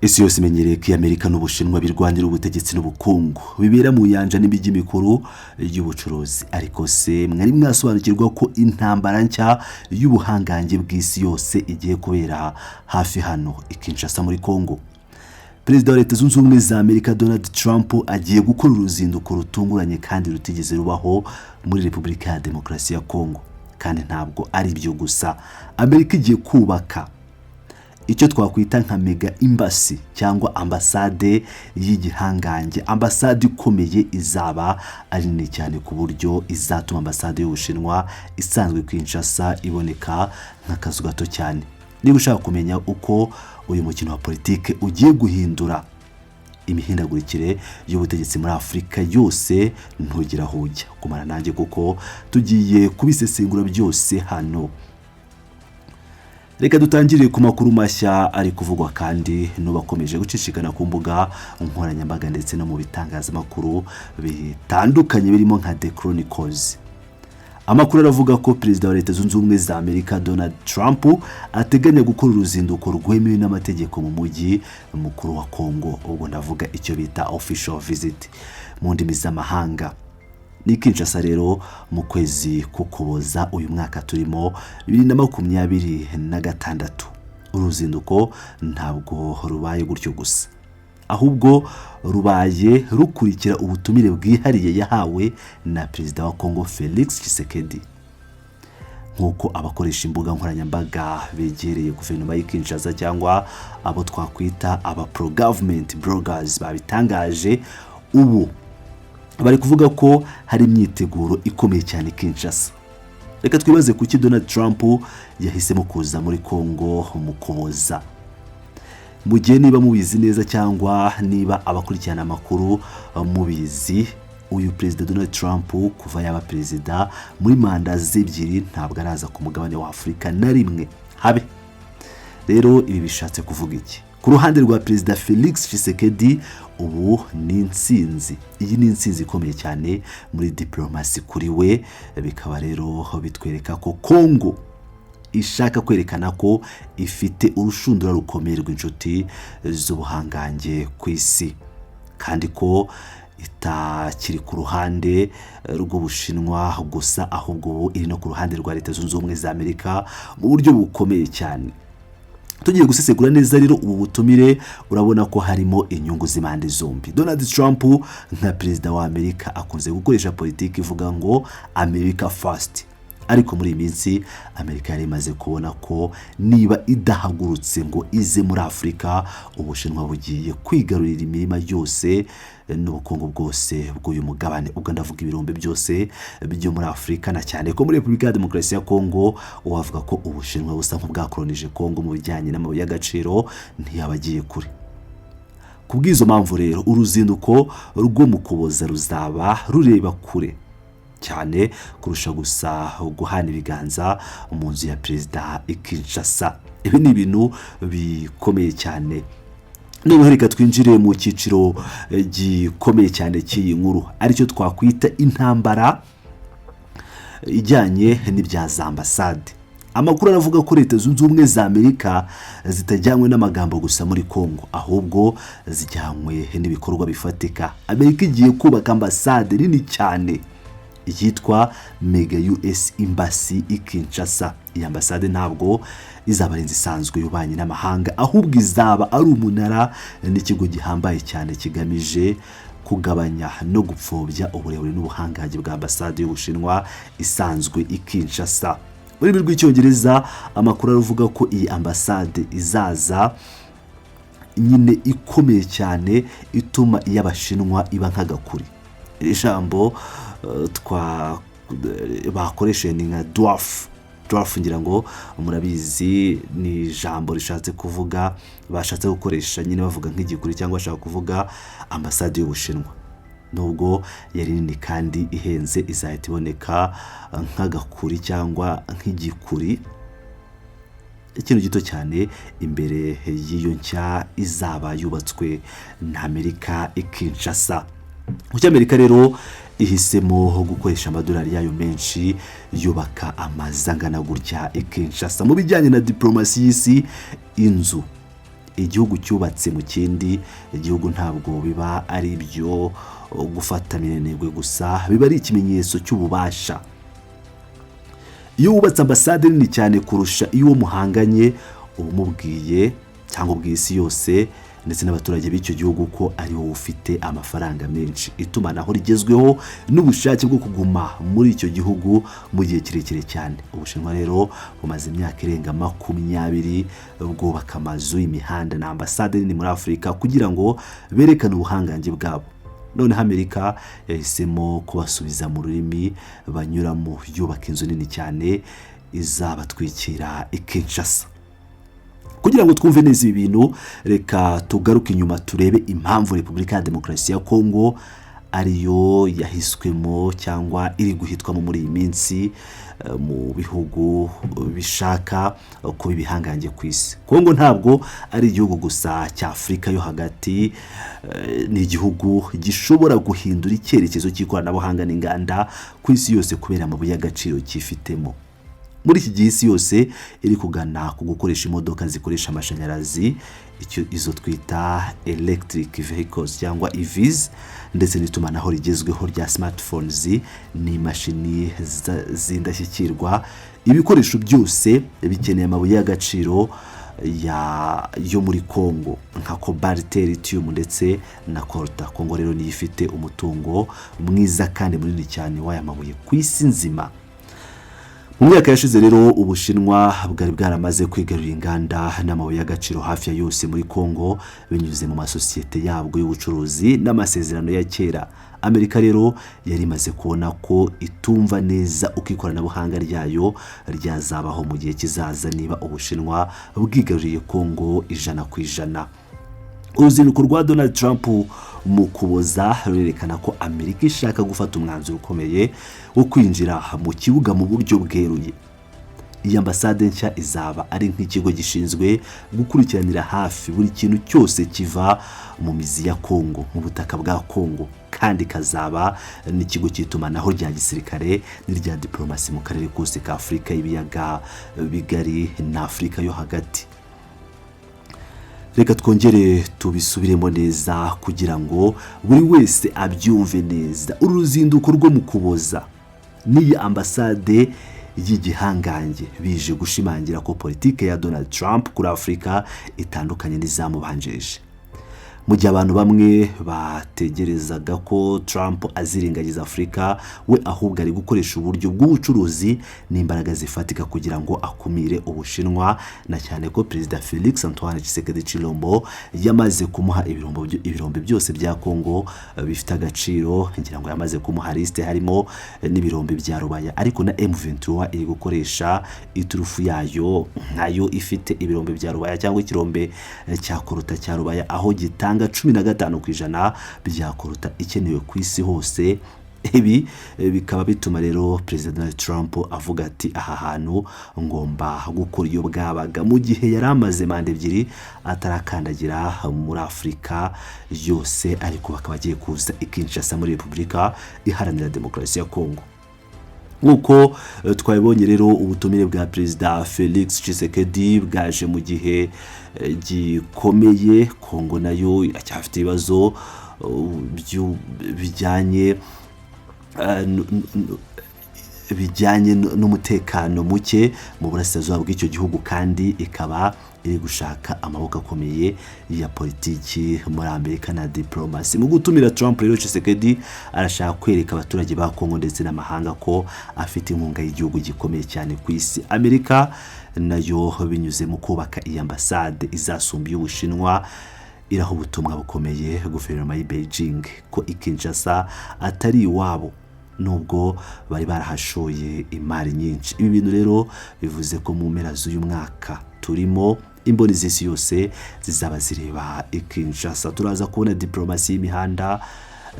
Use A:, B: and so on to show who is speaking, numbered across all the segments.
A: Isi yose imenyereye ko Amerika n'Ubushinwa birwanira ubutegetsi n'ubukungu bibera mu nyanja n'imijyi mikuru y'ubucuruzi. Ariko se mwari mwasobanukirwa ko intambara nshya y'ubuhangange bw'isi yose igiye kubera hafi hano i Kinshasa muri Kongo? Perezida wa Leta Zunze Ubumwe za Amerika Donald Trump agiye gukora uruzinduko rutunguranye kandi rutigeze rubaho muri Repubulika ya Demokarasi ya Kongo. Kandi ntabwo ari byo gusa, Amerika igiye kubaka icyo twakwita nka mega embassy cyangwa ambasade y'igihangange, ambasade ikomeye izaba ari nini cyane ku buryo izatuma ambasade y'Ubushinwa isanzwe Kinshasa iboneka nk'akazu gato cyane. Niba ushaka kumenya uko uyu mukino wa politike ugiye guhindura imihindagurikire y'ubutegetsi muri Afurika yose, ntugira hujya kumara nanjye kuko tugiye kubisesengura byose hano. Reka dutangire ku makuru mashya ari kuvugwa kandi n'ubakomeje gucishikana ku mbuga nkoranyambaga ndetse no mu bitangazamakuru bitandukanye birimo nka The Chronicles. Amakuru aravuga ko Perezida wa Leta Zunze Ubumwe za Amerika Donald Trump ateganya gukora uruzinduko rwemewe n'amategeko mu mujyi mukuru wa Kongo. Ubwo ndavuga icyo bita official visit mu ndimi z'amahanga. Ni Kinshasa rero mu kwezi k'Ukuboza uyu mwaka turimo 2026. Uruzinduko ntabwo rubaye gutyo gusa, ahubwo rubaye rukurikira ubutumire bwihariye yahawe na Perezida wa Kongo Felix Tshisekedi. Nkuko abakoresha imbuga nkoranyambaga begereye guverinoma ya Kinshasa cyangwa abo twakwita aba pro government bloggers babitangaje, ubu bari kuvuga ko hari imyiteguro ikomeye cyane Kinshasa. Reka twibaze kuki Donald Trump yahisemo kuza muri Kongo mu Kuboza. Mu gihe niba mubizi neza cyangwa niba abakurikirana amakuru mubizi, uyu Perezida Donald Trump kuva yaba perezida muri manda z'ebyiri ntabwo araza ku mugabane wa Afurika na rimwe habe. Rero ibi bishatse kuvuga iki? Ku ruhande rwa Perezida Felix Tshisekedi ubu ni intsinzi. Iyi ni intsinzi ikomeye cyane muri diplomasi kuri we. Bikaba rero bitwereka ko Kongo ishaka kwerekana ko ifite urushundura rukomeye rw'inshuti z'ubuhangange ku isi, kandi ko itakiri ku ruhande rw'Ubushinwa gusa, ahubwo ubu iri no ku ruhande rwa Leta Zunze Ubumwe za Amerika mu buryo bukomeye cyane. Tugiye gusesegura neza rero ubu butumire, urabona ko harimo inyungu z'impande zombi. Donald Trump nka perezida wa Amerika akunze gukoresha politiki ivuga ngo America first, ariko muri iyi minsi Amerika yari imaze kubona ko niba idahagurutse ngo ize muri Afurika, Ubushinwa bugiye kwigarurira imirima yose n'ubukungu bwose bw'uyu mugabane. Ubwo ndavuga ibirombe byose byo muri Afurika, na cyane ko muri Repubulika ya Demokarasi ya Kongo uwavuga ko Ubushinwa busa nk'ubwakolonije Kongo mu bijyanye n'amabuye y'agaciro ntiyabagiye kure. Kubw'izo mpamvu rero uruzinduko rwo mu Kuboza ruzaba rureba kure cyane kurusha gusa guhana ibiganza mu nzu ya Perezida Kinshasa. Ibi ni ibintu bikomeye cyane. Noneho reka twinjire mu cyiciro gikomeye cyane cy'iyi nkuru, aricyo twakwita intambara ijyanye n'ibya za ambasade. Amakuru aravuga ko Leta Zunze Ubumwe za Amerika zitajyanywe n'amagambo gusa muri Kongo, ahubwo zijyanywe n'ibikorwa bifatika. Amerika igiye kubaka ambasade nini cyane yitwa Mega US Embassy i Kinshasa. Iyi ambasade ntabwo izaba ari isanzwe y'ububanyi n'amahanga, ahubwo izaba ari umunara n'ikigo gihambaye cyane kigamije kugabanya no gupfobya uburebure n'ubuhangange bwa ambasade y'Ubushinwa isanzwe i Kinshasa. Muri rurimi rw'Icyongereza amakuru aravuga ko iyi ambasade izaza nyine ikomeye cyane, ituma iy'Abashinwa iba nk'agakuri. Iri jambo bakoresheje ni nka dwarf. Ngira ngo murabizi, ni ijambo rishatse kuvuga, bashatse gukoresha nyine bavuga nk'igikuri cyangwa bashaka kuvuga ambasade y'Ubushinwa. Nubwo yari nini kandi ihenze, izahita iboneka nk'agakuri cyangwa nk'igikuri, ikintu gito cyane imbere y'iyo nshya izaba yubatswe na Amerika i Kinshasa. Kuki Amerika rero ihisemo gukoresha amadolari yayo menshi yubaka amazangana gutya i Kinshasa? Mu bijyanye na diplomasi y'isi, inzu igihugu cyubatse mu kindi, igihugu ntabwo biba ari ibyo gufata minenegwe gusa, biba ari ikimenyetso cy'ububasha. Iyo wubatse ambasade nini cyane kurusha iyo uwo muhanganye, uba umubwiye cyangwa ubwiye isi yose ndetse n'abaturage b'icyo gihugu ko ari wowe ufite amafaranga menshi. Itumanaho rigezweho n'ubushake bwo kuguma muri icyo gihugu mu gihe kirekire cyane. Ubushinwa rero bumaze imyaka irenga 20 bwubaka amazu, imihanda na ambasade nini muri Afurika kugira ngo berekane ubuhangange bwabo. Noneho Amerika yahisemo kubasubiza mu rurimi banyuramo, yubaka inzu nini cyane izabatwikira i Kinshasa. Kugira ngo twumve neza ibi bintu, reka tugaruke inyuma turebe impamvu Repubulika ya Demokarasi ya Kongo ariyo yahiswemo cyangwa iri guhitwamo muri iyi minsi mu bihugu bishaka kuba ibihangange ku isi. Kongo ntabwo ari igihugu gusa cya Afurika yo hagati, ni igihugu gishobora guhindura icyerekezo cy'ikoranabuhanga n'inganda ku isi yose kubera amabuye y'agaciro cyifitemo. Muri iki gihe isi yose iri kugana ku gukoresha imodoka zikoresha amashanyarazi, izo twita electric vehicles cyangwa EVs, ndetse n'itumanaho rigezweho rya smartphones n'imashini zindashyikirwa. Ibikoresho byose bikeneye amabuye y'agaciro yo muri Kongo nka cobalt, lithium ndetse na coltan. Kongo rero niyo ifite umutungo mwiza kandi munini cyane w'aya mabuye ku isi nzima. Mu myaka yashize rero Ubushinwa bwari bwaramaze kwigarurira inganda n'amabuye y'agaciro hafi ya yose muri Kongo binyuze mu masosiyete yabwo y'ubucuruzi n'amasezerano ya kera. Amerika rero yari imaze kubona ko itumva neza uko ikoranabuhanga ryayo ryazabaho mu gihe kizaza niba Ubushinwa bwigaruriye Kongo 100%. Uruzinduko rwa Donald Trump mu Kuboza rurerekana ko Amerika ishaka gufata umwanzuro ukomeye wo kwinjira mu kibuga mu buryo bweruye. Iyi ambasade nshya izaba ari nk'ikigo gishinzwe gukurikiranira hafi buri kintu cyose kiva mu mizi ya Kongo, mu butaka bwa Kongo, kandi kazaba n'ikigo cy'itumanaho rya gisirikare n'irya diplomasi mu karere kose ka Afurika y'ibiyaga bigari na Afurika yo hagati. Reka twongere tubisubiremo neza kugira ngo buri wese abyumve neza. Uru ruzinduko rwo mu Kuboza n'iyi ambasade y'igihangange bije gushimangira ko politike ya Donald Trump kuri Afurika itandukanye n'izamubanjirije. Mu gihe abantu bamwe bategerezaga ko Trump azirengagiza Afurika, we ahubwo ari gukoresha uburyo bw'ubucuruzi n'imbaraga zifatika kugira ngo akumire Ubushinwa, na cyane ko Perezida Felix Antoine Tshisekedi Tshilombo yamaze kumuha ibirombe byose bya Kongo bifite agaciro. Ngira ngo yamaze kumuha liste harimo n'ibirombe bya Rubaya, ariko na M23 iri gukoresha iturufu yayo nayo ifite ibirombe bya Rubaya cyangwa ikirombe cya Koruta cya Rubaya, aho gitanga 15% bya Koruta ikenewe ku isi hose. Ibi bikaba bituma rero Perezida Donald Trump avuga ati aha hantu ngomba gukora iyo bwabaga, mu gihe yari amaze manda 2 atarakandagira muri Afurika yose, ariko bakaba bagiye kuza i Kinshasa muri Repubulika Iharanira Demokarasi ya Kongo. Nkuko twabibonye rero ubutumire bwa Perezida Felix Tshisekedi bwaje mu gihe gikomeye. Kongo nayo iracyafite ibibazo bijyanye n'umutekano muke mu burasirazuba bw'icyo gihugu, kandi ikaba iri gushaka amaboko akomeye ya politiki muri Amerika na diplomasi. Mu gutumira Trump rero, Tshisekedi arashaka kwereka abaturage ba Kongo ndetse n'amahanga ko afite inkunga y'igihugu gikomeye cyane ku isi. Amerika nayo binyuze mu kubaka iyi ambasade izasumba y'Ubushinwa iraho ubutumwa bukomeye guverinoma y'i Beijing ko i Kinshasa atari iwabo, nubwo bari barahashoye imari nyinshi. Ibi bintu rero bivuze ko mu mpera z'uyu mwaka turimo imboni z'isi yose zizaba zireba i Kinshasa. Turaza kubona diplomasi y'imihanda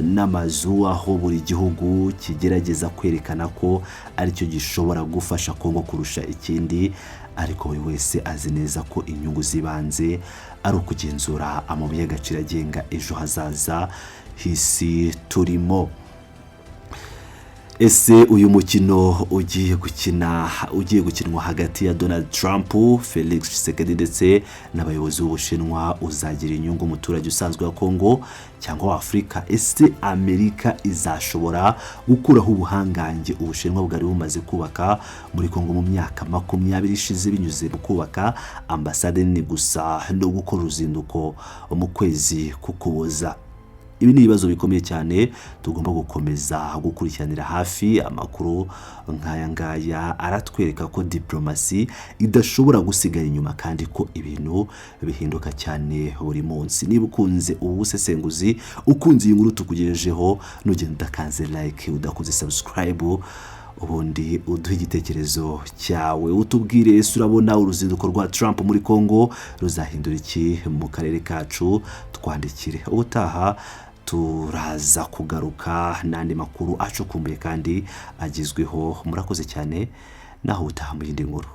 A: n'amazu, aho buri gihugu kigerageza kwerekana ko aricyo gishobora gufasha Kongo kurusha ikindi, ariko buri wese azi neza ko inyungu zibanze ari ukugenzura amabuye y'agaciro agenga ejo hazaza h'isi turimo. ese uyu mukino ugiye gukinwa hagati ya Donald Trump, Felix Tshisekedi ndetse n'abayobozi b'Ubushinwa uzagira inyungu umuturage usanzwe wa Kongo cyangwa wa Afurika? Ese Amerika izashobora gukuraho ubuhangange Ubushinwa bwari bumaze kubaka muri Kongo mu myaka 20 ishize binyuze mu kubaka ambasade nini gusa no gukora uruzinduko mu kwezi k'Ukuboza? Ibi ni ibibazo bikomeye cyane tugomba gukomeza gukurikiranira hafi. Amakuru nk'aya ngaya aratwereka ko diplomasi idashobora gusigara inyuma kandi ko ibintu bihinduka cyane buri munsi. Niba ukunze ubu busesenguzi, ukunze iyi nkuru tukugejejeho, nugenda udakanze like, udakoze subscribe, ubundi uduhe igitekerezo cyawe, utubwire ese urabona uruzinduko rwa Trump muri Kongo ruzahindura iki mu karere kacu? Twandikire. Ubutaha turaza kugaruka n'andi makuru acukumbuye kandi agizweho. Murakoze cyane, naho utaha mu yindi nkuru.